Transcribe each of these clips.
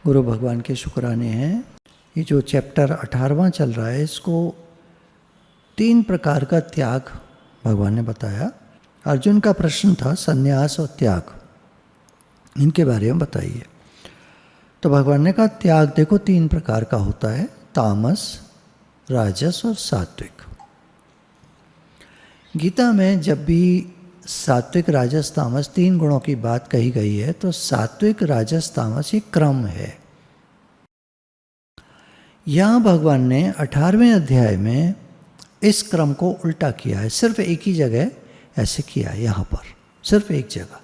गुरु भगवान के शुक्राने हैं। ये जो चैप्टर 18वां चल रहा है, इसको 3 प्रकार का त्याग भगवान ने बताया। अर्जुन का प्रश्न था संन्यास और त्याग, इनके बारे में बताइए। तो भगवान ने कहा त्याग देखो 3 प्रकार का होता है, तामस, राजस और सात्विक। गीता में जब भी सात्विक, राजस, तामस 3 गुणों की बात कही गई है तो सात्विक, राजस, तामस ये क्रम है। यहाँ भगवान ने 18वें अध्याय में इस क्रम को उल्टा किया है। सिर्फ एक ही जगह ऐसे किया है, यहाँ पर सिर्फ एक जगह,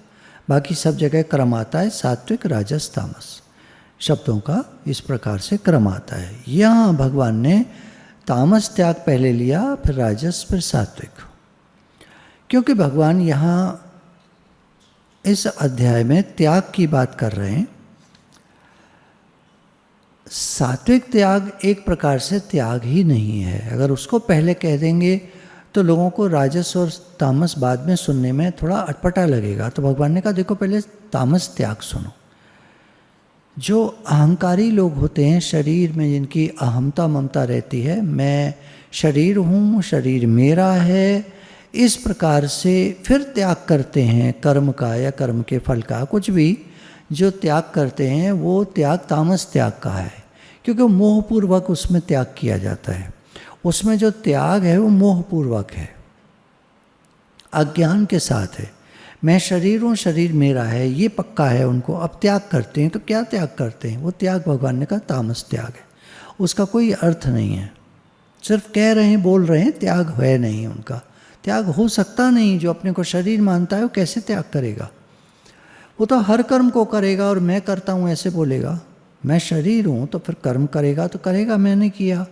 बाकी सब जगह क्रम आता है सात्विक, राजस, तामस शब्दों का इस प्रकार से क्रम आता है। यहाँ भगवान ने तामस त्याग पहले लिया, फिर राजस, फिर सात्विक, क्योंकि भगवान यहाँ इस अध्याय में त्याग की बात कर रहे हैं। सात्विक त्याग एक प्रकार से त्याग ही नहीं है। अगर उसको पहले कह देंगे तो लोगों को राजस और तामस बाद में सुनने में थोड़ा अटपटा लगेगा। तो भगवान ने कहा देखो पहले तामस त्याग सुनो। जो अहंकारी लोग होते हैं, शरीर में जिनकी अहमता ममता रहती है, मैं शरीर हूँ, शरीर मेरा है, इस प्रकार से फिर त्याग करते हैं कर्म का या कर्म के फल का, कुछ भी जो त्याग करते हैं वो त्याग तामस त्याग का है, क्योंकि मोहपूर्वक उसमें त्याग किया जाता है। उसमें जो त्याग है वो मोहपूर्वक है, अज्ञान के साथ है। मैं शरीर हूँ, शरीर मेरा है, ये पक्का है उनको। अब त्याग करते हैं तो क्या त्याग करते हैं? वो त्याग भगवान ने कहा तामस त्याग है। उसका कोई अर्थ नहीं है, सिर्फ कह रहे हैं, बोल रहे हैं, त्याग है नहीं उनका। त्याग हो सकता नहीं। जो अपने को शरीर मानता है वो कैसे त्याग करेगा? वो तो हर कर्म को करेगा और मैं करता हूँ ऐसे बोलेगा। मैं शरीर हूँ तो फिर कर्म करेगा तो करेगा, मैंने किया।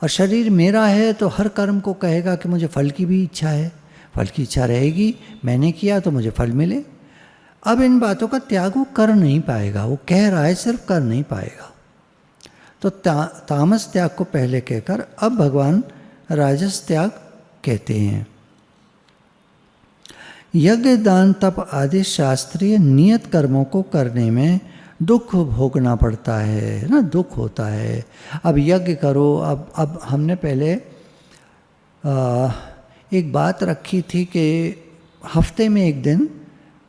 और शरीर मेरा है तो हर कर्म को कहेगा कि मुझे फल की भी इच्छा है, फल की इच्छा रहेगी, मैंने किया तो मुझे फल मिले। अब इन बातों का त्याग वो कर नहीं पाएगा। वो कह रहा है, सिर्फ कर नहीं पाएगा। तो तामस त्याग को पहले कहकर अब भगवान राजस त्याग कहते हैं। यज्ञ, दान, तप आदि शास्त्रीय नियत कर्मों को करने में दुख भोगना पड़ता है ना, दुख होता है। अब यज्ञ करो, अब हमने पहले एक बात रखी थी कि हफ्ते में एक दिन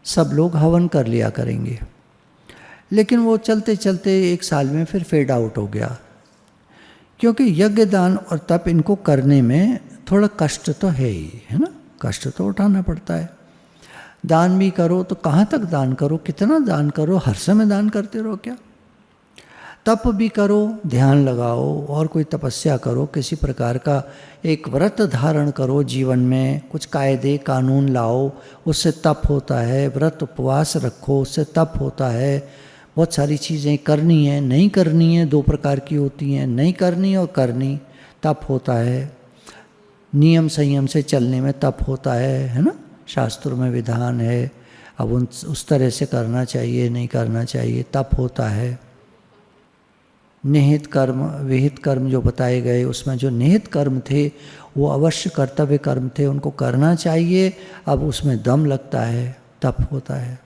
सब लोग हवन कर लिया करेंगे, लेकिन वो चलते चलते 1 साल में फिर फेड आउट हो गया, क्योंकि यज्ञ, दान और तप इनको करने में थोड़ा कष्ट तो है ही, है ना, कष्ट तो उठाना पड़ता है। दान भी करो तो कहाँ तक दान करो, कितना दान करो, हर समय दान करते रहो क्या? तप भी करो, ध्यान लगाओ और कोई तपस्या करो, किसी प्रकार का एक व्रत धारण करो, जीवन में कुछ कायदे कानून लाओ, उससे तप होता है। व्रत उपवास रखो, उससे तप होता है। बहुत सारी चीज़ें करनी है, नहीं करनी है, 2 प्रकार की होती हैं, नहीं करनी और करनी, तप होता है। नियम संयम से चलने में तप होता है ना, शास्त्रों में विधान है। अब उस तरह से करना चाहिए, नहीं करना चाहिए, तप होता है। निहित कर्म, विहित कर्म जो बताए गए, उसमें जो निहित कर्म थे वो अवश्य कर्तव्य कर्म थे, उनको करना चाहिए। अब उसमें दम लगता है, तप होता है।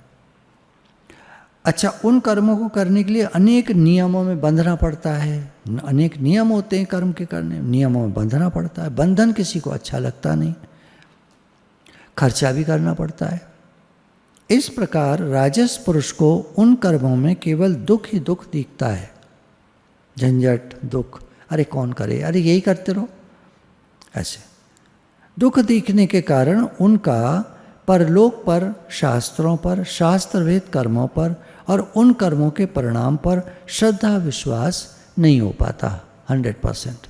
अच्छा, उन कर्मों को करने के लिए अनेक नियमों में बंधना पड़ता है। अनेक नियम होते हैं कर्म के करने, नियमों में बंधना पड़ता है। बंधन किसी को अच्छा लगता नहीं, खर्चा भी करना पड़ता है। इस प्रकार राजस पुरुष को उन कर्मों में केवल दुख ही दुख दिखता है, झंझट, दुख। अरे कौन करे, अरे यही करते रहो, ऐसे दुख दिखने के कारण उनका परलोक पर, शास्त्रों पर, शास्त्रवेद कर्मों पर और उन कर्मों के परिणाम पर श्रद्धा विश्वास नहीं हो पाता 100%।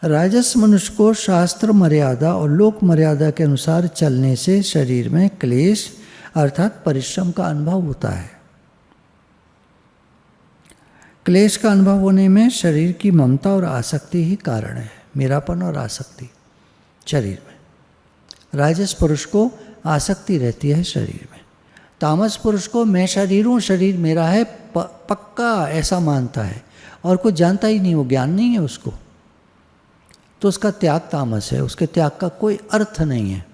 राजस मनुष्य को शास्त्र मर्यादा और लोक मर्यादा के अनुसार चलने से शरीर में क्लेश अर्थात परिश्रम का अनुभव होता है। क्लेश का अनुभव होने में शरीर की ममता और आसक्ति ही कारण है, मेरापन और आसक्ति शरीर में। राजस पुरुष को आसक्ति रहती है शरीर में। तामस पुरुष को मैं शरीर हूँ, शरीर मेरा है, पक्का ऐसा मानता है और कुछ जानता ही नहीं, वो ज्ञान नहीं है उसको, तो उसका त्याग तामस है, उसके त्याग का कोई अर्थ नहीं है।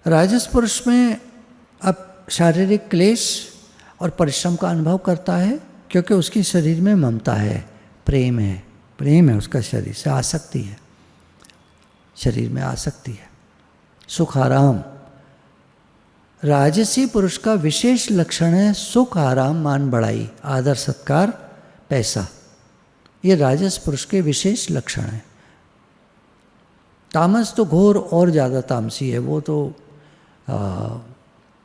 राजस पुरुष में अब शारीरिक क्लेश और परिश्रम का अनुभव करता है क्योंकि उसके शरीर में ममता है, प्रेम है उसका शरीर से, आसक्ति है, शरीर में आसक्ति है। सुख आराम, राजसी पुरुष का विशेष लक्षण है सुख आराम, मान बढ़ाई, आदर सत्कार, पैसा। ये राजस पुरुष के विशेष लक्षण हैं। तामस तो घोर और ज़्यादा तामसी है, वो तो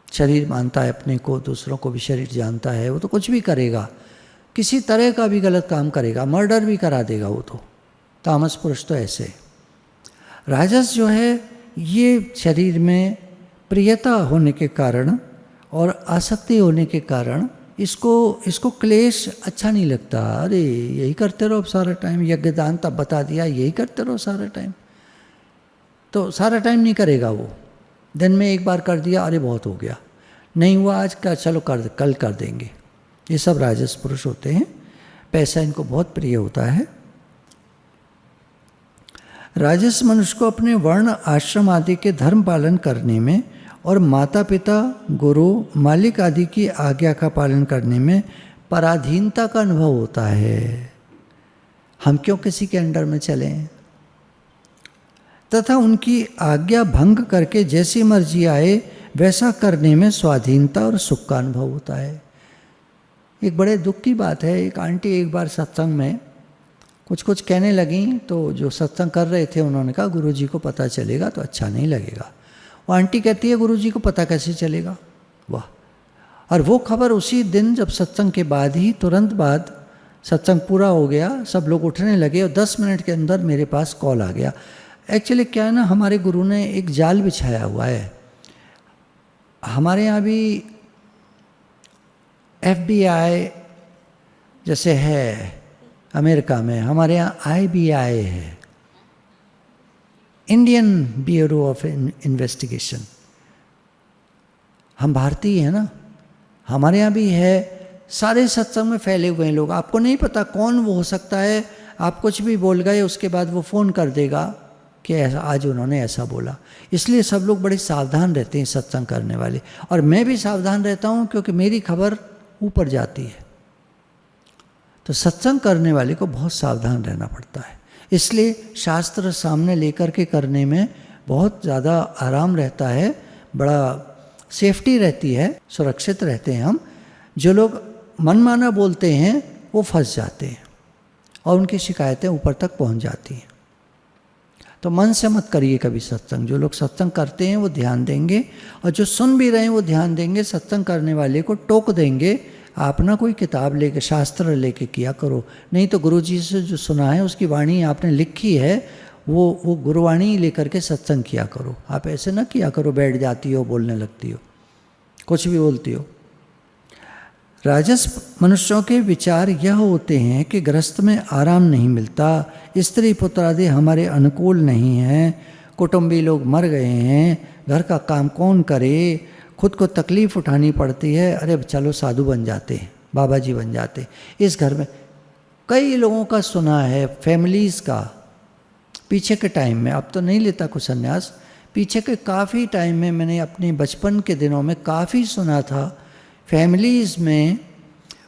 शरीर मानता है अपने को, दूसरों को भी शरीर जानता है, वो तो कुछ भी करेगा, किसी तरह का भी गलत काम करेगा, मर्डर भी करा देगा वो तो। तामस पुरुष तो ऐसे। राजस जो है ये शरीर में प्रियता होने के कारण और आसक्ति होने के कारण इसको क्लेश अच्छा नहीं लगता। अरे यही करते रहो सारा टाइम, यज्ञ दान तब बता दिया, यही करते रहो सारा टाइम, तो सारा टाइम नहीं करेगा वो। दिन में एक बार कर दिया, अरे बहुत हो गया, नहीं हुआ आज का, चलो कल कर देंगे। ये सब राजस पुरुष होते हैं। पैसा इनको बहुत प्रिय होता है। राजस मनुष्य को अपने वर्ण आश्रम आदि के धर्म पालन करने में और माता पिता गुरु मालिक आदि की आज्ञा का पालन करने में पराधीनता का अनुभव होता है। हम क्यों किसी के अंडर में चलें, तथा उनकी आज्ञा भंग करके जैसी मर्जी आए वैसा करने में स्वाधीनता और सुख का अनुभव होता है। एक बड़े दुख की बात है, एक आंटी एक बार सत्संग में कुछ कहने लगी, तो जो सत्संग कर रहे थे उन्होंने कहा गुरुजी को पता चलेगा तो अच्छा नहीं लगेगा। वो आंटी कहती है गुरुजी को पता कैसे चलेगा, वाह। और वो खबर उसी दिन जब सत्संग के बाद ही तुरंत बाद सत्संग पूरा हो गया, सब लोग उठने लगे और 10 मिनट के अंदर मेरे पास कॉल आ गया। एक्चुअली क्या है ना, हमारे गुरु ने एक जाल बिछाया हुआ है। हमारे यहाँ भी FBI जैसे है अमेरिका में, हमारे यहाँ IBI है, इंडियन ब्यूरो ऑफ इन्वेस्टिगेशन। हम भारतीय हैं ना, हमारे यहाँ भी है। सारे सत्संग में फैले हुए हैं लोग, आपको नहीं पता कौन वो हो सकता है। आप कुछ भी बोल गए, उसके बाद वो फ़ोन कर देगा कि ऐसा आज उन्होंने ऐसा बोला। इसलिए सब लोग बड़े सावधान रहते हैं सत्संग करने वाले, और मैं भी सावधान रहता हूँ क्योंकि मेरी खबर ऊपर जाती है। तो सत्संग करने वाले को बहुत सावधान रहना पड़ता है। इसलिए शास्त्र सामने लेकर के करने में बहुत ज़्यादा आराम रहता है, बड़ा सेफ्टी रहती है, सुरक्षित रहते हैं हम। जो लोग मनमाना बोलते हैं वो फंस जाते हैं और उनकी शिकायतें ऊपर तक पहुंच जाती हैं। तो मन से मत करिए कभी सत्संग। जो लोग सत्संग करते हैं वो ध्यान देंगे, और जो सुन भी रहे हैं वो ध्यान देंगे। सत्संग करने वाले को टोक देंगे, आप ना कोई किताब लेके शास्त्र लेके किया करो, नहीं तो गुरुजी से जो सुना है उसकी वाणी आपने लिखी है, वो गुरुवाणी लेकर के सत्संग किया करो। आप ऐसे ना किया करो, बैठ जाती हो, बोलने लगती हो, कुछ भी बोलती हो। राजस मनुष्यों के विचार यह होते हैं कि गृहस्थ में आराम नहीं मिलता, स्त्री पुत्र आदि हमारे अनुकूल नहीं हैं, कुटुंबी लोग मर गए हैं, घर का काम कौन करे, खुद को तकलीफ़ उठानी पड़ती है। अरे चलो साधु बन जाते हैं, बाबा जी बन जाते। इस घर में कई लोगों का सुना है, फैमिलीज़ का, पीछे के टाइम में, अब तो नहीं लेता कुछ संन्यास, पीछे के काफ़ी टाइम में मैंने अपने बचपन के दिनों में काफ़ी सुना था। फैमिलीज़ में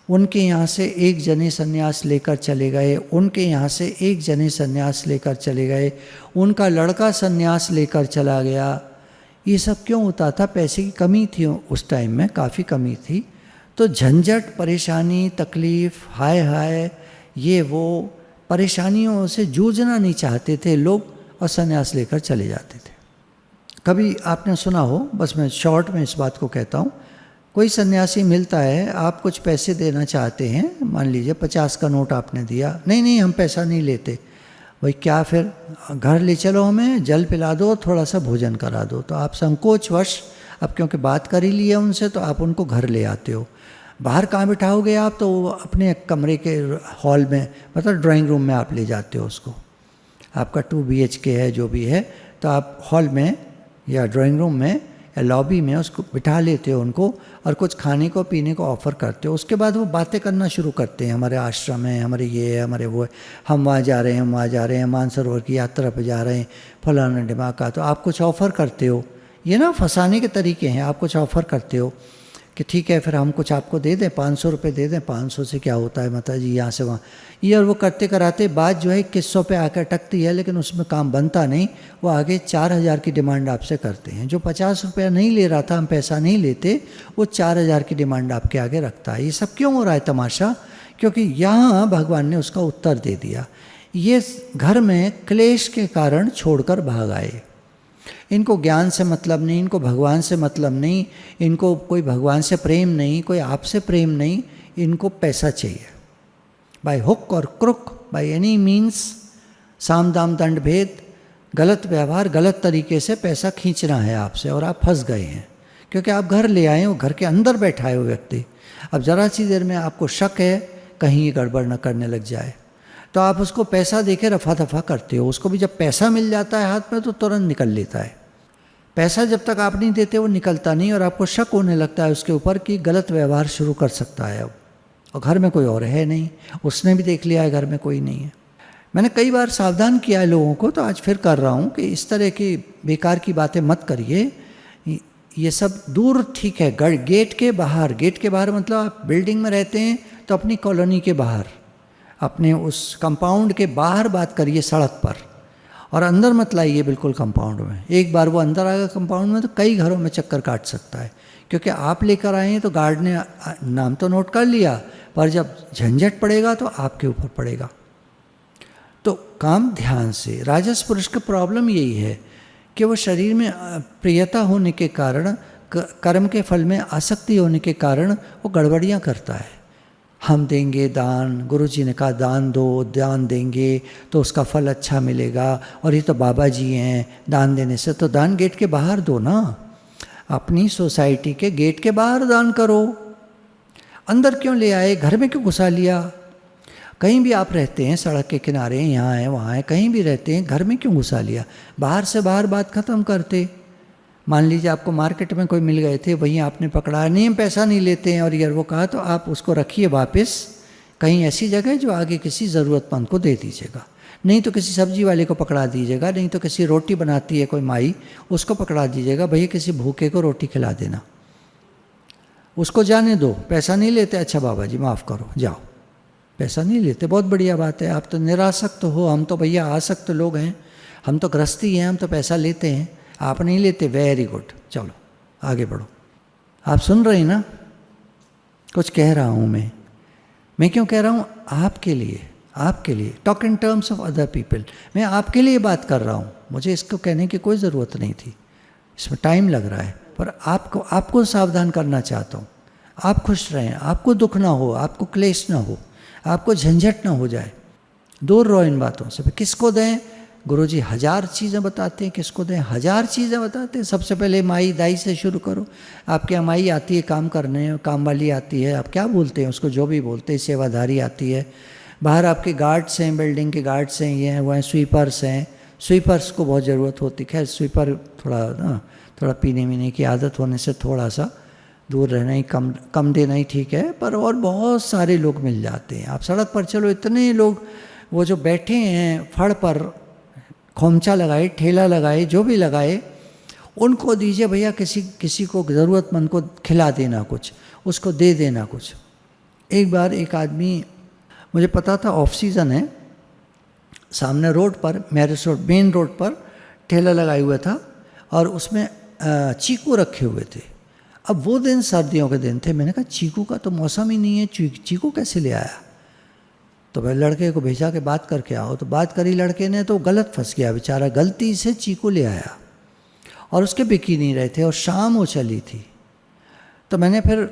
उनके यहाँ से एक जने संन्यास लेकर चले गए, उनके यहाँ से एक जने संन्यास लेकर चले गए, उनका लड़का संन्यास लेकर चला गया। ये सब क्यों होता था? पैसे की कमी थी उस टाइम में, काफ़ी कमी थी। तो झंझट, परेशानी, तकलीफ़, हाय हाय, ये वो परेशानियों से जूझना नहीं चाहते थे लोग और संन्यास लेकर चले जाते थे। कभी आपने सुना हो, बस मैं शॉर्ट में इस बात को कहता हूँ, कोई सन्यासी मिलता है, आप कुछ पैसे देना चाहते हैं, मान लीजिए 50 का नोट आपने दिया, नहीं हम पैसा नहीं लेते, भाई क्या फिर घर ले चलो, हमें जल पिला दो, थोड़ा सा भोजन करा दो। तो आप संकोचवश, अब क्योंकि बात कर ही ली है उनसे, तो आप उनको घर ले आते हो। बाहर कहाँ बिठाओगे आप? तो अपने कमरे के हॉल में, मतलब ड्राइंग रूम में आप ले जाते हो उसको। आपका 2 BHK है जो भी है, तो आप हॉल में या ड्राइंग रूम में या लॉबी में उसको बिठा लेते हो उनको, और कुछ खाने को पीने को ऑफ़र करते हो। उसके बाद वो बातें करना शुरू करते हैं, हमारे आश्रम है, हमारे ये है, हमारे वो है, हम वहाँ जा रहे हैं, हम वहाँ जा रहे हैं, मानसरोवर की यात्रा पर जा रहे हैं, फलाना ढिमाका। तो आप कुछ ऑफ़र करते हो, ये ना फंसाने के तरीके हैं। आप कुछ ऑफ़र करते हो, कि ठीक है फिर हम कुछ आपको दे दें, 500 रुपये दे दें, 500 से क्या होता है माता जी, यहाँ से वहाँ। ये और वो करते कराते बात जो है 2100 पे आकर अटकती है, लेकिन उसमें काम बनता नहीं। वो आगे 4000 की डिमांड आपसे करते हैं। जो 50 रुपया नहीं ले रहा था, हम पैसा नहीं लेते, वो 4000 की डिमांड आपके आगे रखता है। ये सब क्यों हो रहा है तमाशा? क्योंकि यहाँ भगवान ने उसका उत्तर दे दिया। ये घर में क्लेश के कारण छोड़कर भाग आए। इनको ज्ञान से मतलब नहीं, इनको भगवान से मतलब नहीं, इनको कोई भगवान से प्रेम नहीं, कोई आपसे प्रेम नहीं, इनको पैसा चाहिए। बाय हुक और क्रुक, बाय एनी मीन्स, साम दाम दंड भेद, गलत व्यवहार, गलत तरीके से पैसा खींचना है आपसे, और आप फंस गए हैं। क्योंकि आप घर ले आए हो, घर के अंदर बैठा है वो व्यक्ति। अब ज़रा सी देर में आपको शक है कहीं ये गड़बड़ न करने लग जाए, तो आप उसको पैसा देके रफा दफा करते हो। उसको भी जब पैसा मिल जाता है हाथ में तो तुरंत निकल लेता है। पैसा जब तक आप नहीं देते वो निकलता नहीं, और आपको शक होने लगता है उसके ऊपर कि गलत व्यवहार शुरू कर सकता है अब। और घर में कोई और है नहीं, उसने भी देख लिया है घर में कोई नहीं है। मैंने कई बार सावधान किया है लोगों को, तो आज फिर कर रहा हूँ कि इस तरह की बेकार की बातें मत करिए। ये सब दूर ठीक है, गेट के बाहर, गेट के बाहर मतलब आप बिल्डिंग में रहते हैं तो अपनी कॉलोनी के बाहर, अपने उस कंपाउंड के बाहर बात करिए सड़क पर, और अंदर मत लाइए बिल्कुल कंपाउंड में। एक बार वो अंदर आ गया कंपाउंड में तो कई घरों में चक्कर काट सकता है। क्योंकि आप लेकर आए हैं तो गार्ड ने नाम तो नोट कर लिया, पर जब झंझट पड़ेगा तो आपके ऊपर पड़ेगा। तो काम ध्यान से। राजस पुरुष का प्रॉब्लम यही है कि वो शरीर में प्रियता होने के कारण, कर्म के फल में आसक्ति होने के कारण वो गड़बड़ियाँ करता है। हम देंगे दान, गुरुजी ने कहा दान दो, दान देंगे तो उसका फल अच्छा मिलेगा, और ये तो बाबा जी हैं, दान देने से तो दान गेट के बाहर दो ना, अपनी सोसाइटी के गेट के बाहर दान करो। अंदर क्यों ले आए, घर में क्यों घुसा लिया? कहीं भी आप रहते हैं, सड़क के किनारे, यहाँ है वहाँ है, कहीं भी रहते हैं, घर में क्यों घुसा लिया? बाहर से बाहर बात ख़त्म करते। मान लीजिए आपको मार्केट में कोई मिल गए थे, वहीं आपने पकड़ा, नहीं हम पैसा नहीं लेते हैं, और यार वो कहा, तो आप उसको रखिए वापस कहीं ऐसी जगह जो आगे किसी ज़रूरतमंद को दे दीजिएगा। नहीं तो किसी सब्जी वाले को पकड़ा दीजिएगा, नहीं तो किसी रोटी बनाती है कोई माई, उसको पकड़ा दीजिएगा, भैया किसी भूखे को रोटी खिला देना। उसको जाने दो, पैसा नहीं लेते, अच्छा बाबा जी माफ़ करो, जाओ, पैसा नहीं लेते, बहुत बढ़िया बात है। आप तो निरासक्त हो, हम तो भैया आसक्त लोग हैं, हम तो गृहस्थी हैं, हम तो पैसा लेते हैं, आप नहीं लेते, वेरी गुड, चलो आगे बढ़ो। आप सुन रहे हैं ना, कुछ कह रहा हूँ मैं क्यों कह रहा हूँ? आपके लिए, आपके लिए। Talk in terms of other people. मैं आपके लिए बात कर रहा हूँ, मुझे इसको कहने की कोई ज़रूरत नहीं थी, इसमें टाइम लग रहा है, पर आपको सावधान करना चाहता हूँ। आप खुश रहें, आपको दुख ना हो, आपको क्लेश ना हो, आपको झंझट ना हो जाए। दूर रहो इन बातों से। किसको दें? गुरुजी 1000 चीज़ें बताते हैं, किसको दें? 1000 चीज़ें बताते हैं। सबसे पहले माई दाई से शुरू करो। आपके यहाँ माई आती है काम करने, काम वाली आती है, आप क्या बोलते हैं उसको, जो भी बोलते हैं, सेवाधारी आती है। बाहर आपके गार्ड्स हैं, बिल्डिंग के गार्ड्स हैं, ये हैं वो हैं, स्वीपर्स हैं। स्वीपर्स को बहुत ज़रूरत होती है। खैर स्वीपर थोड़ा पीने वीने की आदत होने से थोड़ा सा दूर रहना ही, कम देना ही ठीक है, पर और बहुत सारे लोग मिल जाते हैं। आप सड़क पर चलो, इतने लोग वो जो बैठे हैं फड़ पर, खोमचा लगाए, ठेला लगाए, जो भी लगाए, उनको दीजिए भैया, किसी को ज़रूरतमंद को खिला देना, कुछ उसको दे देना कुछ। एक बार एक आदमी, मुझे पता था ऑफ सीज़न है, सामने रोड पर, मैरिज रोड, मेन रोड पर ठेला लगाए हुआ था, और उसमें चीकू रखे हुए थे। अब वो दिन सर्दियों के दिन थे, मैंने कहा चीकू का तो मौसम ही नहीं है, चीकू कैसे ले आया? तो मैं लड़के को भेजा के बात करके आओ, तो बात करी लड़के ने, तो गलत फंस गया बेचारा, गलती से चीकू ले आया, और उसके बिकी नहीं रहे थे, और शाम हो चली थी। तो मैंने फिर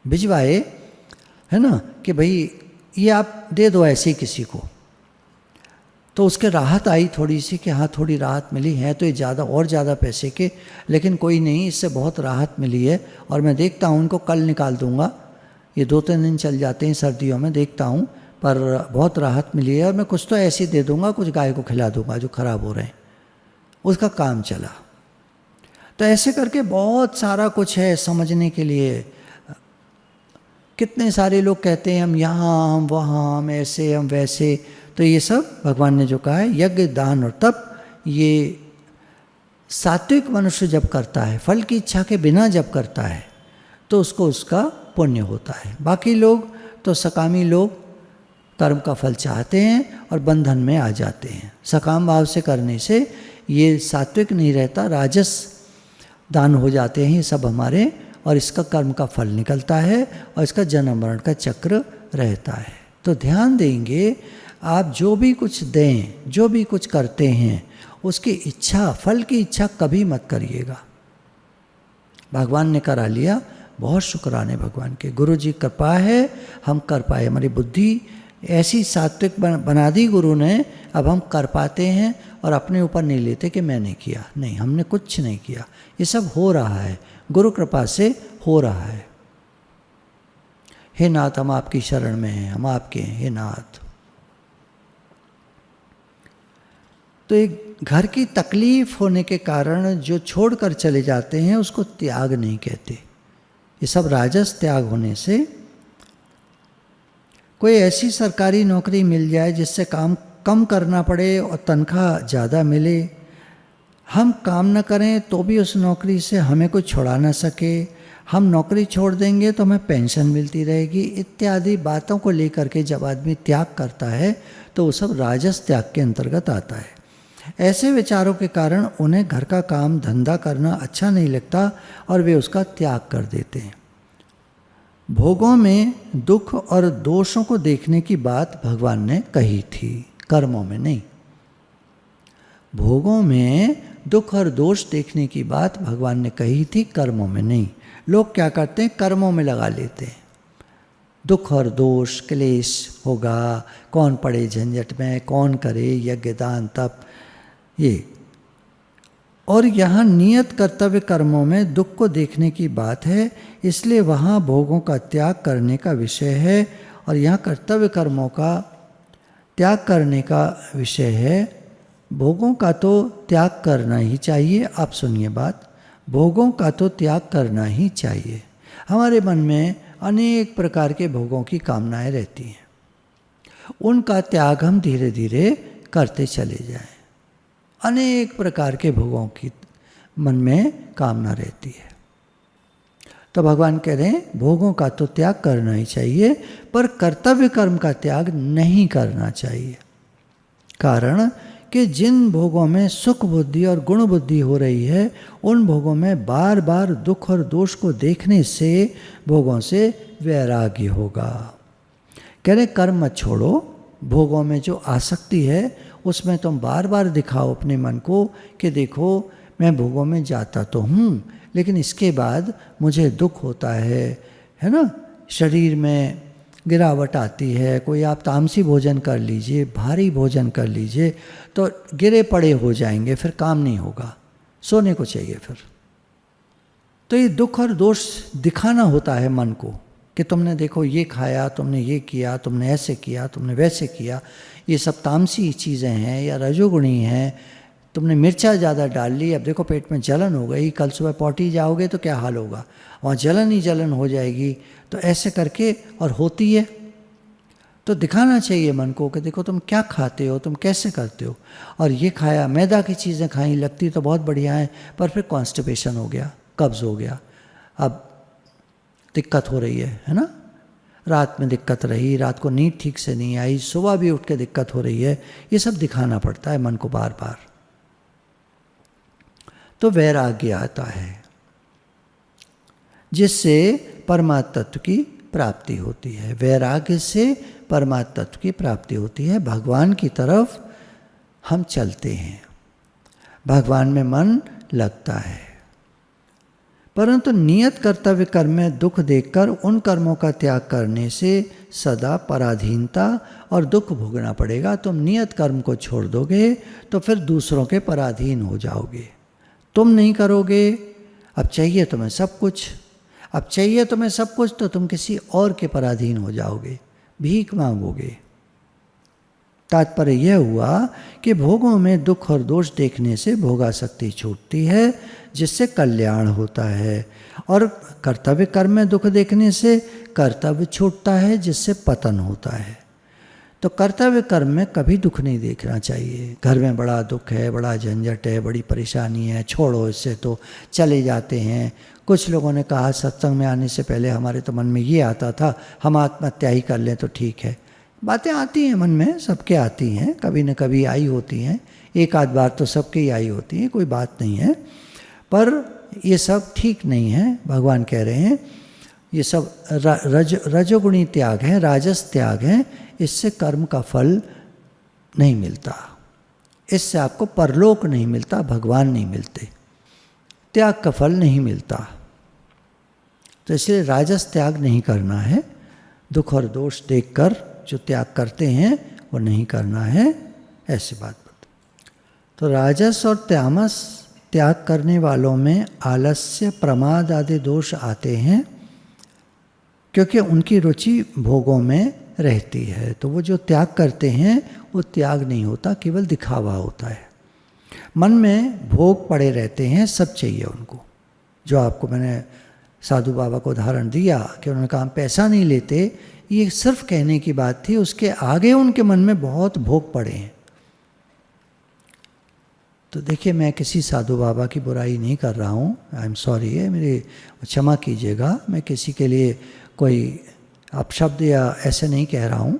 भिजवाए, है ना, कि भाई ये आप दे दो ऐसे ही किसी को। तो उसके राहत आई थोड़ी सी, कि हाँ थोड़ी राहत मिली है, तो ये ज़्यादा और ज़्यादा पैसे के, लेकिन कोई नहीं, इससे बहुत राहत मिली है, और मैं देखता हूँ उनको कल निकाल दूँगा। ये 2-3 दिन चल जाते हैं सर्दियों में, देखता हूँ, पर बहुत राहत मिली है, और मैं कुछ तो ऐसे ही दे दूँगा, कुछ गाय को खिला दूँगा जो ख़राब हो रहे हैं। उसका काम चला। तो ऐसे करके बहुत सारा कुछ है समझने के लिए। कितने सारे लोग कहते हैं हम यहाँ, हम वहाँ, हम ऐसे, हम वैसे, तो ये सब भगवान ने जो कहा है, यज्ञ दान और तप, ये सात्विक मनुष्य जब करता है, फल की इच्छा के बिना जब करता है, तो उसको उसका पुण्य होता है। बाकी लोग तो सकामी लोग कर्म का फल चाहते हैं और बंधन में आ जाते हैं। सकाम भाव से करने से ये सात्विक नहीं रहता, राजस दान हो जाते हैं ये सब हमारे, और इसका कर्म का फल निकलता है और इसका जन्म मरण का चक्र रहता है। तो ध्यान देंगे, आप जो भी कुछ दें, जो भी कुछ करते हैं, उसकी इच्छा, फल की इच्छा कभी मत करिएगा। भगवान ने करा लिया, बहुत शुक्राने भगवान के, गुरु जी कृपा है हम कर पाए, हमारी बुद्धि ऐसी सात्विक बना दी गुरु ने, अब हम कर पाते हैं और अपने ऊपर नहीं लेते कि मैंने किया, नहीं, हमने कुछ नहीं किया, ये सब हो रहा है, गुरु कृपा से हो रहा है। हे नाथ, हम आपकी शरण में हैं, हम आपके हैं, हे नाथ। तो एक घर की तकलीफ होने के कारण जो छोड़कर चले जाते हैं उसको त्याग नहीं कहते। ये सब राजस त्याग होने से, कोई ऐसी सरकारी नौकरी मिल जाए जिससे काम कम करना पड़े और तनख्वाह ज़्यादा मिले, हम काम न करें तो भी उस नौकरी से हमें कोई छुड़ा ना सके, हम नौकरी छोड़ देंगे तो हमें पेंशन मिलती रहेगी, इत्यादि बातों को लेकर के जब आदमी त्याग करता है तो वो सब राजस त्याग के अंतर्गत आता है। ऐसे विचारों के कारण उन्हें घर का काम धंधा करना अच्छा नहीं लगता और वे उसका त्याग कर देते हैं। भोगों में दुख और दोषों को देखने की बात भगवान ने कही थी, कर्मों में नहीं। भोगों में दुख और दोष देखने की बात भगवान ने कही थी, कर्मों में नहीं। लोग क्या करते हैं, कर्मों में लगा लेते हैं। दुख और दोष, क्लेश होगा, कौन पड़े झंझट में, कौन करे यज्ञ दान तप, ये। और यहाँ नियत कर्तव्य कर्मों में दुख को देखने की बात है, इसलिए वहाँ भोगों का त्याग करने का विषय है और यहाँ कर्तव्य कर्मों का त्याग करने का विषय है। भोगों का तो त्याग करना ही चाहिए। आप सुनिए बात, भोगों का तो त्याग करना ही चाहिए। हमारे मन में अनेक प्रकार के भोगों की कामनाएं रहती हैं, उनका त्याग हम धीरे धीरे करते चले जाएं। अनेक प्रकार के भोगों की मन में कामना रहती है, तो भगवान कह रहे हैं भोगों का तो त्याग करना ही चाहिए, पर कर्तव्य कर्म का त्याग नहीं करना चाहिए। कारण कि जिन भोगों में सुख बुद्धि और गुण बुद्धि हो रही है, उन भोगों में बार बार दुख और दोष को देखने से भोगों से वैराग्य होगा। कह रहे कर्म मत छोड़ो, भोगों में जो आसक्ति है उसमें तुम बार बार दिखाओ अपने मन को कि देखो मैं भोगों में जाता तो हूँ, लेकिन इसके बाद मुझे दुख होता है ना, शरीर में गिरावट आती है। कोई आप तामसी भोजन कर लीजिए, भारी भोजन कर लीजिए तो गिरे पड़े हो जाएंगे, फिर काम नहीं होगा, सोने को चाहिए फिर। तो ये दुख और दोष दिखाना होता है मन को कि तुमने देखो ये खाया, तुमने ये किया, तुमने ऐसे किया, तुमने वैसे किया, ये सब तामसी चीज़ें हैं या रजोगुणी हैं। तुमने मिर्चा ज़्यादा डाल ली, अब देखो पेट में जलन हो गई, कल सुबह पॉटी जाओगे तो क्या हाल होगा, वहाँ जलन ही जलन हो जाएगी। तो ऐसे करके और होती है, तो दिखाना चाहिए मन को कि देखो तुम क्या खाते हो, तुम कैसे करते हो। और ये खाया, मैदा की चीज़ें खाई, लगती तो बहुत बढ़िया है, पर फिर कॉन्स्टिपेशन हो गया, कब्ज़ हो गया, अब दिक्कत हो रही है ना। रात में दिक्कत रही, रात को नींद ठीक से नहीं आई, सुबह भी उठ के दिक्कत हो रही है, ये सब दिखाना पड़ता है मन को बार बार। तो वैराग्य आता है जिससे परमात्म तत्व की प्राप्ति होती है। वैराग्य से परमात्म तत्व की प्राप्ति होती है, भगवान की तरफ हम चलते हैं, भगवान में मन लगता है। परंतु नियत कर्तव्य कर्म में दुख देखकर उन कर्मों का त्याग करने से सदा पराधीनता और दुख भोगना पड़ेगा। तुम नियत कर्म को छोड़ दोगे तो फिर दूसरों के पराधीन हो जाओगे। तुम नहीं करोगे, अब चाहिए तुम्हें सब कुछ, अब चाहिए तुम्हें सब कुछ, तो तुम किसी और के पराधीन हो जाओगे, भीख मांगोगे। तात्पर्य यह हुआ कि भोगों में दुख और दोष देखने से भोगासक्ति छूटती है, जिससे कल्याण होता है, और कर्तव्य कर्म में दुख देखने से कर्तव्य छूटता है, जिससे पतन होता है। तो कर्तव्य कर्म में कभी दुख नहीं देखना चाहिए। घर में बड़ा दुख है, बड़ा झंझट है, बड़ी परेशानी है, छोड़ो इससे, तो चले जाते हैं। कुछ लोगों ने कहा सत्संग में आने से पहले हमारे तो मन में ये आता था हम आत्महत्या ही कर लें तो ठीक है। बातें आती हैं मन में, सबके आती हैं, कभी न कभी आई होती हैं, एक आध बार तो सबके ही आई होती है, कोई बात नहीं है। पर ये सब ठीक नहीं है। भगवान कह रहे हैं ये सब रजोगुणी त्याग है, राजस त्याग है, इससे कर्म का फल नहीं मिलता, इससे आपको परलोक नहीं मिलता, भगवान नहीं मिलते, त्याग का फल नहीं मिलता। तो इसलिए राजस त्याग नहीं करना है। दुख और दोष देखकर जो त्याग करते हैं वो नहीं करना है, ऐसी बात बता। तो राजस और तामस त्याग करने वालों में आलस्य, प्रमाद आदि दोष आते हैं, क्योंकि उनकी रुचि भोगों में रहती है। तो वो जो त्याग करते हैं वो त्याग नहीं होता, केवल दिखावा होता है। मन में भोग पड़े रहते हैं, सब चाहिए उनको। जो आपको मैंने साधु बाबा को उदाहरण दिया कि उन्होंने कहा हम पैसा नहीं लेते, ये सिर्फ कहने की बात थी, उसके आगे उनके मन में बहुत भोग पड़े हैं। तो देखिए, मैं किसी साधु बाबा की बुराई नहीं कर रहा हूँ, आई एम सॉरी, है मेरी क्षमा कीजिएगा, मैं किसी के लिए कोई अपशब्द या ऐसे नहीं कह रहा हूँ।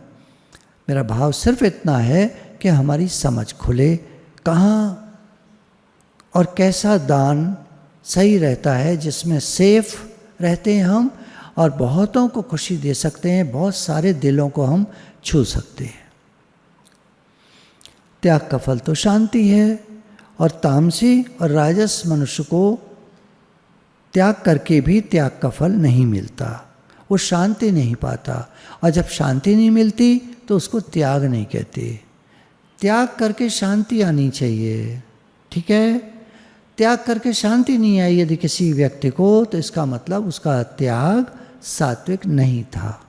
मेरा भाव सिर्फ इतना है कि हमारी समझ खुले, कहाँ और कैसा दान सही रहता है, जिसमें सेफ रहते हैं हम और बहुतों को खुशी दे सकते हैं, बहुत सारे दिलों को हम छू सकते हैं। त्याग का फल तो शांति है, और तामसी और राजस मनुष्य को त्याग करके भी त्याग का फल नहीं मिलता, वो शांति नहीं पाता। और जब शांति नहीं मिलती तो उसको त्याग नहीं कहते। त्याग करके शांति आनी चाहिए, ठीक है। त्याग करके शांति नहीं आई यदि किसी व्यक्ति को, तो इसका मतलब उसका त्याग सात्विक नहीं था।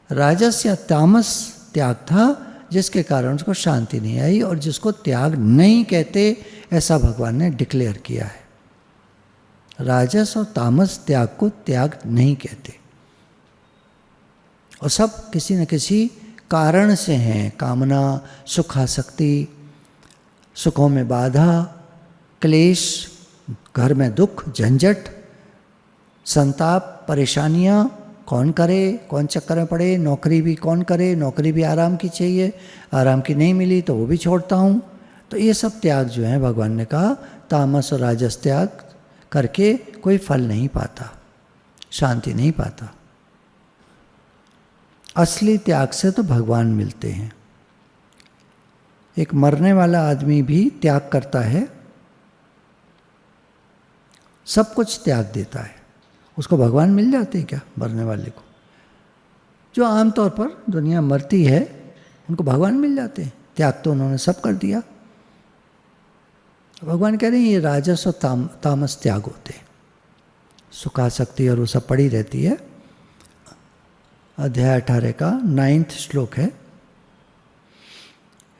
राजस या तामस त्याग था जिसके कारण उसको शांति नहीं आई, और जिसको त्याग नहीं कहते ऐसा भगवान ने डिक्लेयर किया है। राजस और तामस त्याग को त्याग नहीं कहते, और सब किसी न किसी कारण से हैं। कामना, सुखासक्ति, सुखों में बाधा, क्लेश, घर में दुख, झंझट, संताप, परेशानियाँ, कौन करे, कौन चक्कर में पड़े, नौकरी भी कौन करे, नौकरी भी आराम की चाहिए, आराम की नहीं मिली तो वो भी छोड़ता हूँ। तो ये सब त्याग जो है, भगवान ने कहा तामस और राजस त्याग करके कोई फल नहीं पाता, शांति नहीं पाता। असली त्याग से तो भगवान मिलते हैं। एक मरने वाला आदमी भी त्याग करता है, सब कुछ त्याग देता है, उसको भगवान मिल जाते हैं क्या मरने वाले को? जो आमतौर पर दुनिया मरती है उनको भगवान मिल जाते हैं, त्याग तो उन्होंने सब कर दिया। भगवान कह रहे हैं ये राजस और तामस त्याग होते हैं। सुखासक्ति और वो सब पड़ी रहती है। अध्याय 18 का 9वां श्लोक है,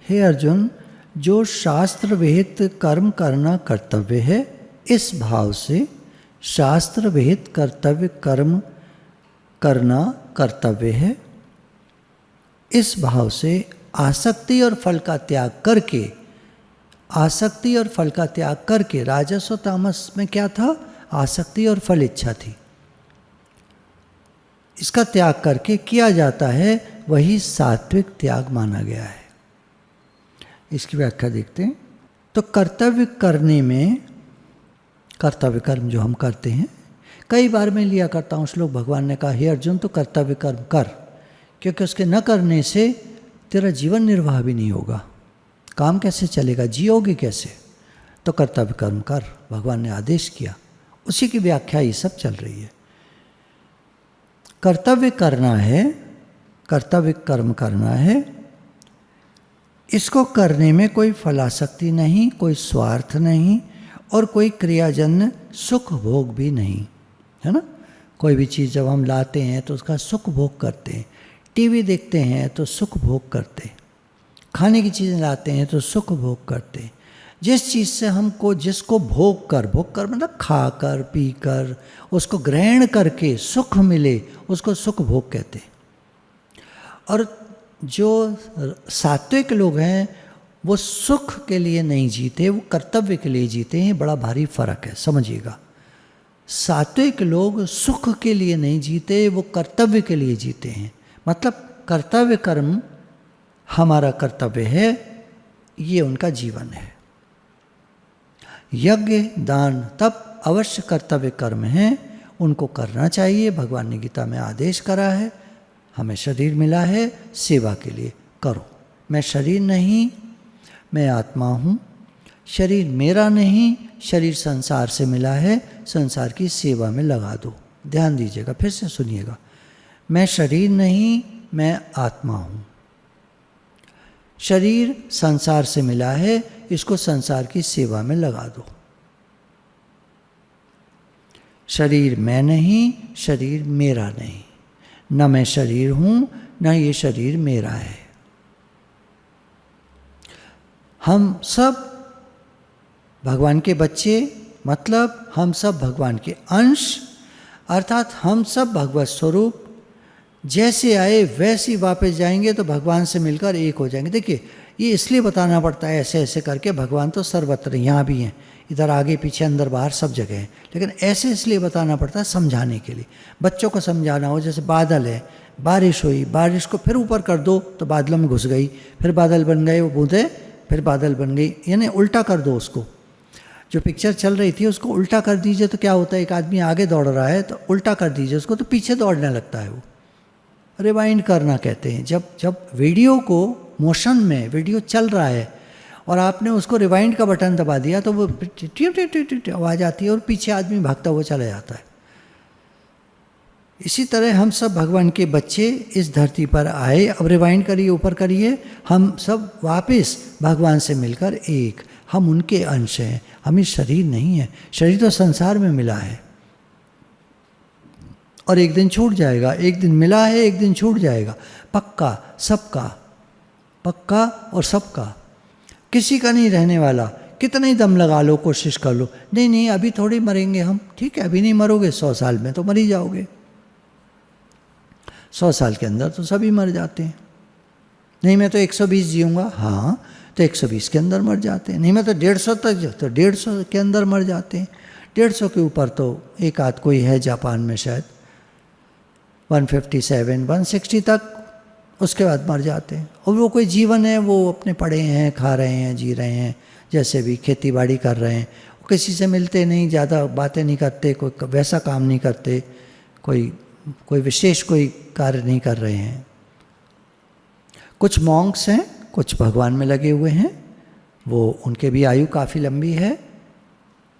हे अर्जुन, जो शास्त्र विहित कर्म करना कर्तव्य है, इस भाव से शास्त्र विहित कर्तव्य कर्म करना कर्तव्य है। इस भाव से आसक्ति और फल का त्याग करके, आसक्ति और फल का त्याग करके, राजस और तामस में क्या था? आसक्ति और फल इच्छा थी। इसका त्याग करके किया जाता है, वही सात्विक त्याग माना गया है। इसकी व्याख्या देखते हैं। तो कर्तव्य करने में, कर्तव्य कर्म जो हम करते हैं, कई बार मैं लिया करता हूँ श्लोक, भगवान ने कहा हे अर्जुन तो कर्तव्य कर्म कर, क्योंकि उसके न करने से तेरा जीवन निर्वाह भी नहीं होगा, काम कैसे चलेगा, जियोगे कैसे? तो कर्तव्य कर्म कर, भगवान ने आदेश किया, उसी की व्याख्या ये सब चल रही है। कर्तव्य करना है, कर्तव्य कर्म करना है, इसको करने में कोई फलासक्ति नहीं, कोई स्वार्थ नहीं, और कोई क्रियाजन्य सुख भोग भी नहीं, है ना। कोई भी चीज़ जब हम लाते हैं तो उसका सुख भोग करते हैं, टीवी देखते हैं तो सुख भोग करते हैं, खाने की चीज़ें लाते हैं तो सुख भोग करते हैं। जिस चीज़ से हमको, जिसको भोग कर मतलब खा कर पी कर उसको ग्रहण करके सुख मिले, उसको सुख भोग कहते हैं। और जो सात्विक लोग हैं वो सुख के लिए नहीं जीते, वो कर्तव्य के लिए जीते हैं। बड़ा भारी फर्क है, समझिएगा। सात्विक लोग सुख के लिए नहीं जीते, वो कर्तव्य के लिए जीते हैं। मतलब कर्तव्य कर्म हमारा कर्तव्य है, ये उनका जीवन है। यज्ञ दान तप अवश्य कर्तव्य कर्म हैं, उनको करना चाहिए। भगवान ने गीता में आदेश करा है, हमें शरीर मिला है सेवा के लिए, करो। मैं शरीर नहीं, मैं आत्मा हूँ। शरीर मेरा नहीं, शरीर संसार से मिला है, संसार की सेवा में लगा दो। ध्यान दीजिएगा, फिर से सुनिएगा। मैं शरीर नहीं, मैं आत्मा हूँ। शरीर संसार से मिला है, इसको संसार की सेवा में लगा दो। शरीर मैं नहीं, शरीर मेरा नहीं। न मैं शरीर हूँ, न ये शरीर मेरा है। हम सब भगवान के बच्चे, मतलब हम सब भगवान के अंश, अर्थात हम सब भगवत स्वरूप। जैसे आए वैसे ही वापस जाएंगे तो भगवान से मिलकर एक हो जाएंगे। देखिए, ये इसलिए बताना पड़ता है ऐसे ऐसे करके। भगवान तो सर्वत्र यहाँ भी हैं, इधर आगे पीछे अंदर बाहर सब जगह हैं, लेकिन ऐसे इसलिए बताना पड़ता है समझाने के लिए। बच्चों को समझाना हो, जैसे बादल है, बारिश हुई, बारिश को फिर ऊपर कर दो तो बादलों में घुस गई, फिर बादल बन गए, वो बूंदे फिर बादल बन गई, यानी उल्टा कर दो उसको। जो पिक्चर चल रही थी उसको उल्टा कर दीजिए तो क्या होता है, एक आदमी आगे दौड़ रहा है तो उल्टा कर दीजिए उसको तो पीछे दौड़ने लगता है। वो रिवाइंड करना कहते हैं। जब वीडियो को मोशन में, वीडियो चल रहा है और आपने उसको रिवाइंड का बटन दबा दिया तो वो आवाज़ आती है और पीछे आदमी भागता हुआ चला जाता है। इसी तरह हम सब भगवान के बच्चे इस धरती पर आए। अब रिवाइंड करिए, ऊपर करिए, हम सब वापस भगवान से मिलकर एक। हम उनके अंश हैं, हमें शरीर नहीं है। शरीर तो संसार में मिला है और एक दिन छूट जाएगा। एक दिन मिला है, एक दिन छूट जाएगा। पक्का सबका, पक्का और सबका, किसी का नहीं रहने वाला। कितना ही दम लगा लो, कोशिश कर लो, नहीं नहीं अभी थोड़ी मरेंगे हम। ठीक है, अभी नहीं मरोगे, 100 साल में तो मर ही जाओगे। 100 साल के अंदर तो सभी मर जाते हैं। नहीं मैं तो 120 जीऊँगा, हाँ तो 120 के अंदर मर जाते हैं। नहीं मैं तो 150 तक, तो 150 के अंदर मर जाते हैं। 150 के ऊपर तो एक आध कोई है जापान में शायद, 157, 160 तक, उसके बाद मर जाते हैं। और वो कोई जीवन है, वो अपने पड़े हैं, खा रहे हैं, जी रहे हैं, जैसे भी खेती बाड़ी कर रहे हैं। किसी से मिलते नहीं, ज़्यादा बातें नहीं करते, कोई वैसा काम नहीं करते, कोई विशेष कोई कार्य नहीं कर रहे हैं। कुछ मॉन्क्स हैं, कुछ भगवान में लगे हुए हैं, वो उनके भी आयु काफ़ी लंबी है,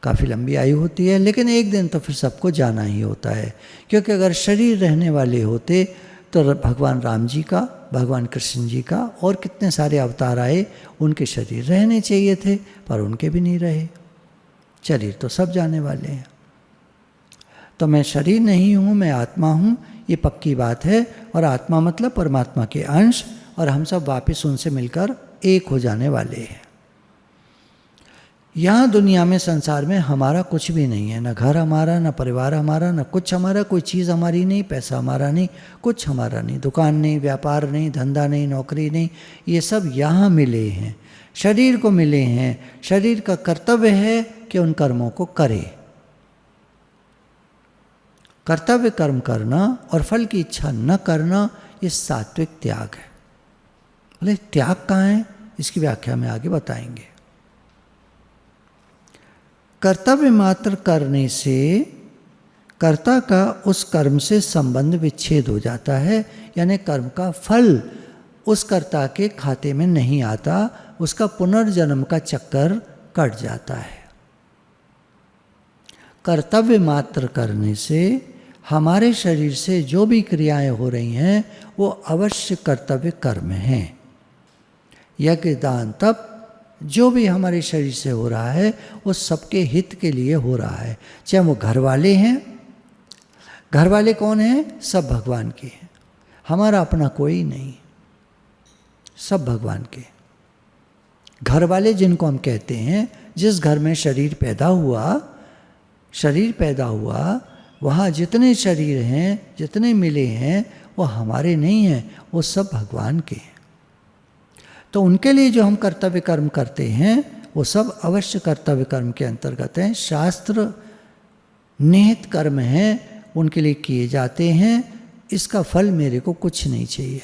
काफ़ी लंबी आयु होती है। लेकिन एक दिन तो फिर सबको जाना ही होता है, क्योंकि अगर शरीर रहने वाले होते तो भगवान राम जी का, भगवान कृष्ण जी का और कितने सारे अवतार आए, उनके शरीर रहने चाहिए थे, पर उनके भी नहीं रहे। शरीर तो सब जाने वाले हैं। तो मैं शरीर नहीं हूँ, मैं आत्मा हूँ, ये पक्की बात है। और आत्मा मतलब परमात्मा के अंश, और हम सब वापस उनसे मिलकर एक हो जाने वाले हैं। यहाँ दुनिया में, संसार में हमारा कुछ भी नहीं है। न घर हमारा, न परिवार हमारा, न कुछ हमारा, कोई चीज़ हमारी नहीं, पैसा हमारा नहीं, कुछ हमारा नहीं, दुकान नहीं, व्यापार नहीं, धंधा नहीं, नौकरी नहीं, ये सब यहाँ मिले हैं, शरीर को मिले हैं। शरीर का कर्तव्य है कि उन कर्मों को करे। कर्तव्य कर्म करना और फल की इच्छा न करना, ये सात्विक त्याग है। बोले त्याग कहाँ है, इसकी व्याख्या में आगे बताएंगे। कर्तव्य मात्र करने से कर्ता का उस कर्म से संबंध विच्छेद हो जाता है, यानी कर्म का फल उस कर्ता के खाते में नहीं आता, उसका पुनर्जन्म का चक्कर कट जाता है। कर्तव्य मात्र करने से हमारे शरीर से जो भी क्रियाएं हो रही हैं वो अवश्य कर्तव्य कर्म हैं। यज्ञ दान तप जो भी हमारे शरीर से हो रहा है वो सबके हित के लिए हो रहा है। चाहे वो घर वाले हैं, घर वाले कौन हैं, सब भगवान के हैं, हमारा अपना कोई नहीं, सब भगवान के। घर वाले जिनको हम कहते हैं, जिस घर में शरीर पैदा हुआ वहाँ जितने शरीर हैं, जितने मिले हैं, वो हमारे नहीं हैं, वो सब भगवान के हैं। तो उनके लिए जो हम कर्तव्य कर्म करते हैं वो सब अवश्य कर्तव्य कर्म के अंतर्गत हैं, शास्त्र निहित कर्म हैं, उनके लिए किए जाते हैं। इसका फल मेरे को कुछ नहीं चाहिए।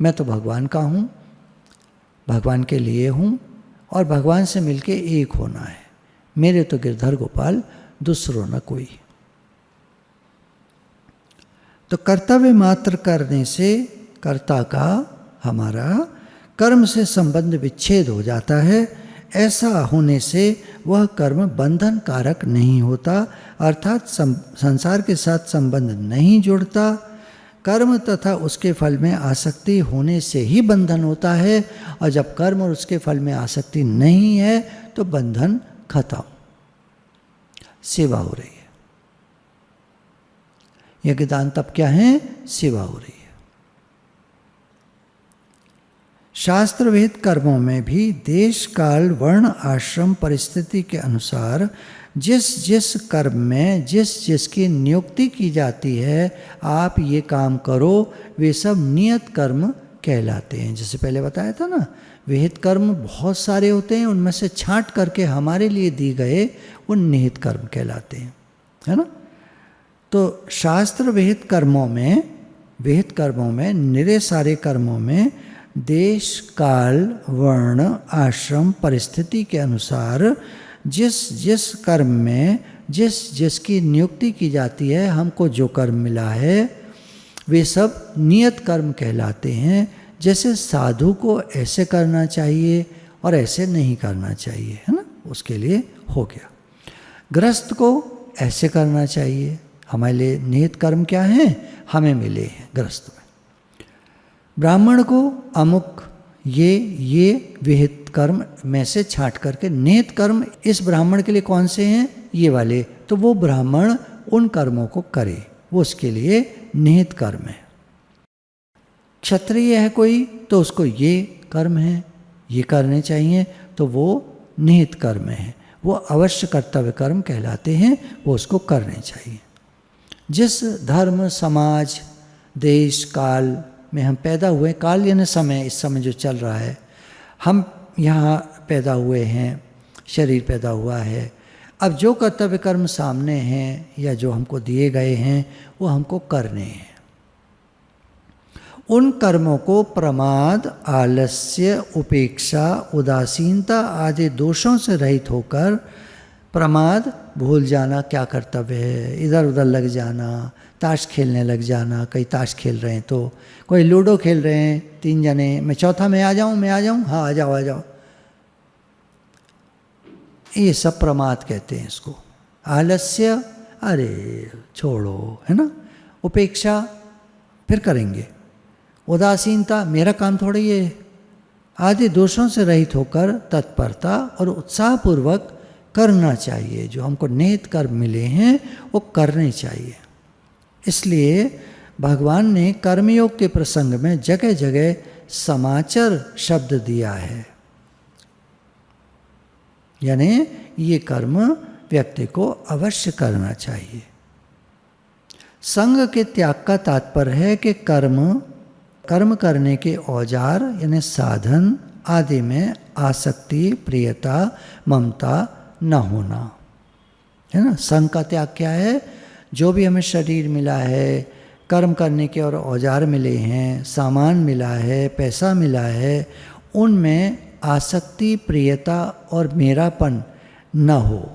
मैं तो भगवान का हूँ, भगवान के लिए हूँ और भगवान से मिलके एक होना है। मेरे तो गिरधर गोपाल, दूसरों न कोई। तो कर्तव्य मात्र करने से कर्ता का, हमारा कर्म से संबंध विच्छेद हो जाता है। ऐसा होने से वह कर्म बंधन कारक नहीं होता, अर्थात संसार के साथ संबंध नहीं जुड़ता। कर्म तथा उसके फल में आसक्ति होने से ही बंधन होता है, और जब कर्म और उसके फल में आसक्ति नहीं है तो बंधन खत्म, सेवा हो रही है। यज्ञदान तब क्या है? सेवा हो रही है। शास्त्र विहित कर्मों में भी देश काल वर्ण आश्रम परिस्थिति के अनुसार जिस जिस कर्म में जिस जिसकी नियुक्ति की जाती है, आप ये काम करो, वे सब नियत कर्म कहलाते हैं। जैसे पहले बताया था ना, विहित कर्म बहुत सारे होते हैं, उनमें से छांट करके हमारे लिए दी गए वो निहित कर्म कहलाते हैं, है ना। तो शास्त्र विहित कर्मों में निरे सारे कर्मों में देश काल वर्ण आश्रम परिस्थिति के अनुसार जिस जिस कर्म में जिस जिसकी नियुक्ति की जाती है, हमको जो कर्म मिला है वे सब नियत कर्म कहलाते हैं। जैसे साधु को ऐसे करना चाहिए और ऐसे नहीं करना चाहिए, है ना, उसके लिए हो गया। गृहस्थ को ऐसे करना चाहिए, हमारे लिए नियत कर्म क्या हैं, हमें मिले हैं गृहस्थ में। ब्राह्मण को अमुक ये विहित कर्म में से छांट करके नियत कर्म इस ब्राह्मण के लिए कौन से हैं, ये वाले, तो वो ब्राह्मण उन कर्मों को करे, वो उसके लिए निहित कर्म है। क्षत्रिय है कोई तो उसको ये कर्म है, ये करने चाहिए, तो वो निहित कर्म है, वो अवश्य कर्तव्य कर्म कहलाते हैं, वो उसको करने चाहिए। जिस धर्म समाज देश काल में हम पैदा हुए, काल यानी समय, इस समय जो चल रहा है, हम यहाँ पैदा हुए हैं, शरीर पैदा हुआ है। अब जो कर्तव्य कर्म सामने हैं या जो हमको दिए गए हैं वो हमको करने हैं। उन कर्मों को प्रमाद, आलस्य, उपेक्षा, उदासीनता आदि दोषों से रहित होकर, प्रमाद भूल जाना क्या कर्तव्य है, इधर उधर लग जाना, ताश खेलने लग जाना, कई ताश खेल रहे हैं तो कोई लूडो खेल रहे हैं 3 जने, मैं चौथा में आ जाऊं, हाँ आ जाओ, ये सब प्रमाद कहते हैं इसको। आलस्य, अरे छोड़ो, है ना। उपेक्षा, फिर करेंगे। उदासीनता, मेरा काम थोड़ी है, आदि दोषों से रहित होकर तत्परता और उत्साहपूर्वक करना चाहिए। जो हमको नियत कर्म मिले हैं वो करने चाहिए। इसलिए भगवान ने कर्मयोग के प्रसंग में जगह जगह समाचर शब्द दिया है, यानी ये कर्म व्यक्ति को अवश्य करना चाहिए। संग के त्याग का तात्पर्य है कि कर्म करने के औजार यानी साधन आदि में आसक्ति, प्रियता, ममता न होना, है ना। संग का त्याग क्या है? जो भी हमें शरीर मिला है, कर्म करने के और औजार मिले हैं, सामान मिला है, पैसा मिला है, उनमें आसक्ति, प्रियता और मेरापन न हो।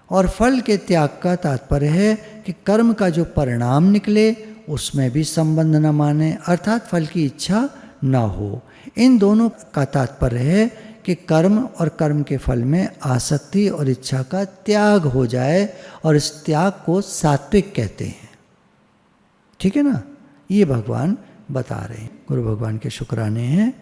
और फल के त्याग का तात्पर्य है कि कर्म का जो परिणाम निकले उसमें भी संबंध न माने, अर्थात फल की इच्छा न हो। इन दोनों का तात्पर्य है कि कर्म और कर्म के फल में आसक्ति और इच्छा का त्याग हो जाए, और इस त्याग को सात्विक कहते हैं। ठीक है ना, ये भगवान बता रहे हैं। गुरु भगवान के शुक्राने हैं।